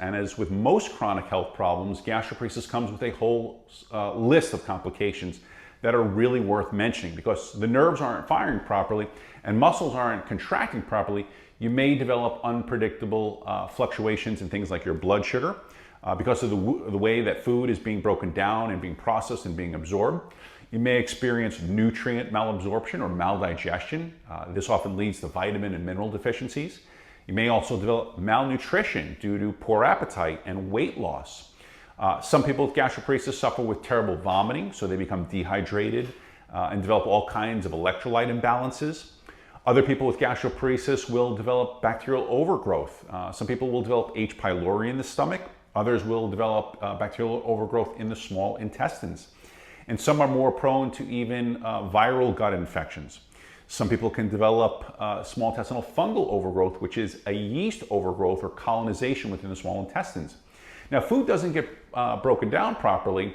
And as with most chronic health problems, gastroparesis comes with a whole list of complications that are really worth mentioning. Because the nerves aren't firing properly and muscles aren't contracting properly, you may develop unpredictable fluctuations in things like your blood sugar because of the way that food is being broken down and being processed and being absorbed. You may experience nutrient malabsorption or maldigestion. This often leads to vitamin and mineral deficiencies. You may also develop malnutrition due to poor appetite and weight loss. Some people with gastroparesis suffer with terrible vomiting, so they become dehydrated and develop all kinds of electrolyte imbalances. Other people with gastroparesis will develop bacterial overgrowth. Some people will develop H. pylori in the stomach. Others will develop bacterial overgrowth in the small intestines. And some are more prone to even viral gut infections. Some people can develop small intestinal fungal overgrowth, which is a yeast overgrowth or colonization within the small intestines. Now, food doesn't get broken down properly,